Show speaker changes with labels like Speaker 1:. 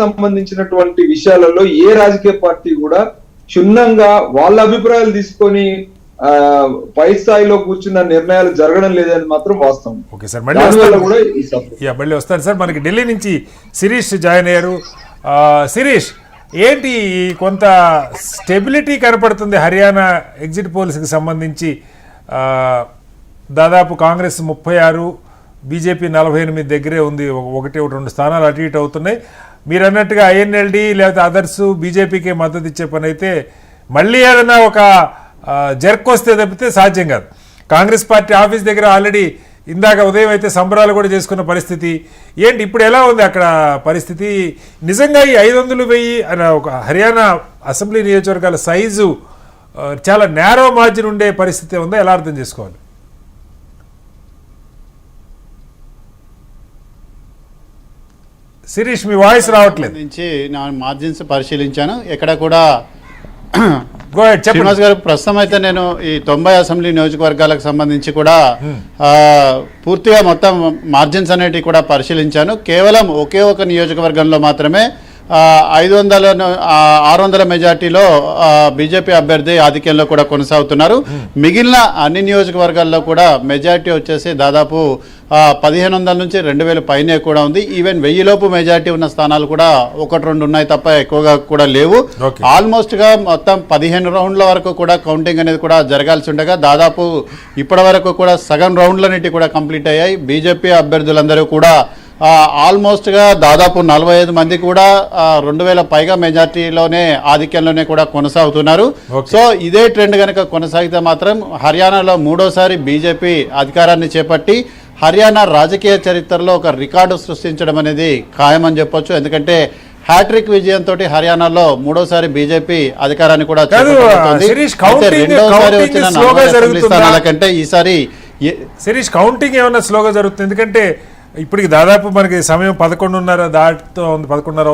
Speaker 1: సంబంధించినటువంటి విషయాలలో ఏ రాజకీయ పార్టీ కూడా క్షుణ్ణంగా వాళ్ళ అభిప్రాయాలు తీసుకొని పై స్థాయిలో కూర్చున్న నిర్ణయాలు జరగడం లేదని మాత్రం వాస్తవం.
Speaker 2: ఓకే సార్, మళ్ళీ వస్తాను సార్. మనకి ఢిల్లీ నుంచి శిరీష్ జాయిన్ అయ్యారు. శిరీష్, ఏంటి కొంత స్టెబిలిటీ కనపడుతుంది హర్యానా ఎగ్జిట్ పోల్స్కి సంబంధించి. దాదాపు కాంగ్రెస్ 36, బీజేపీ 48 దగ్గరే ఉంది. 1-2 స్థానాలు అటు ఇటు అవుతున్నాయి. మీరు అన్నట్టుగా ఐఎన్ఎల్డి లేకపోతే అదర్స్ బీజేపీకి మద్దతు ఇచ్చే పని అయితే మళ్ళీ ఏదైనా ఒక జర్క్ వస్తే తప్పితే సాధ్యం కాదు. కాంగ్రెస్ పార్టీ ఆఫీస్ దగ్గర ఆల్రెడీ ఇందాక ఉదయం అయితే సంబరాలు కూడా చేసుకున్న పరిస్థితి ఏంటి, ఇప్పుడు ఎలా ఉంది అక్కడ పరిస్థితి? నిజంగా ఈ 500,000 అనే ఒక హర్యానా అసెంబ్లీ నియోజకవర్గాల సైజు చాలా నేరో మార్జిన్ ఉండే పరిస్థితి ఉందా, ఎలా అర్థం చేసుకోవాలి? శిరీష్, మీ వాయిస్ రావట్లేదు.
Speaker 3: నా మార్జిన్స్ పరిశీలించాను, ఎక్కడ కూడా శ్రీనివాస్ గారు ప్రస్తుతం అయితే నేను ఈ 90 అసెంబ్లీ నియోజకవర్గాలకు సంబంధించి కూడా పూర్తిగా మొత్తం మార్జిన్స్ అనేటివి కూడా పరిశీలించాను. కేవలం ఒకే ఒక నియోజకవర్గంలో మాత్రమే 600 మెజార్టీలో బీజేపీ అభ్యర్థి ఆధిక్యంలో కూడా కొనసాగుతున్నారు. మిగిలిన అన్ని నియోజకవర్గాల్లో కూడా మెజార్టీ వచ్చేసి దాదాపు 1500 నుంచి 2000 పైనే కూడా ఉంది. ఈవెన్ 1000 లోపు మెజార్టీ ఉన్న స్థానాలు కూడా 1-2 ఉన్నాయి తప్ప ఎక్కువగా కూడా లేవు. ఆల్మోస్ట్ గా మొత్తం 15 రౌండ్ల వరకు కూడా కౌంటింగ్ అనేది కూడా జరగాల్సి ఉండగా దాదాపు ఇప్పటి వరకు కూడా సగం రౌండ్లన్నిటి కూడా కంప్లీట్ అయ్యాయి. బీజేపీ అభ్యర్థులందరూ కూడా ఆల్మోస్ట్ గా దాదాపు 45 మంది కూడా 2000 పైగా మెజార్టీలోనే ఆధిక్యంలోనే కూడా కొనసాగుతున్నారు. సో ఇదే ట్రెండ్ కనుక కొనసాగితే మాత్రం హర్యానాలో 3వసారి బీజేపీ అధికారాన్ని చేపట్టి హర్యానా రాజకీయ చరిత్రలో ఒక రికార్డు సృష్టించడం అనేది ఖాయమని చెప్పొచ్చు. ఎందుకంటే హ్యాట్రిక్ విజయంతో హర్యానాలో 3వసారి బీజేపీ అధికారాన్ని కూడా రెండోసారి వచ్చిన 40 స్థానాల కంటే ఈసారి
Speaker 2: శిరీష్ కౌంటింగ్ ఏమన్నా స్లోగా జరుగుతుంది? ఎందుకంటే ఇప్పటికి దాదాపు మనకి సమయం 11:30 దాటుతో ఉంది, 11:30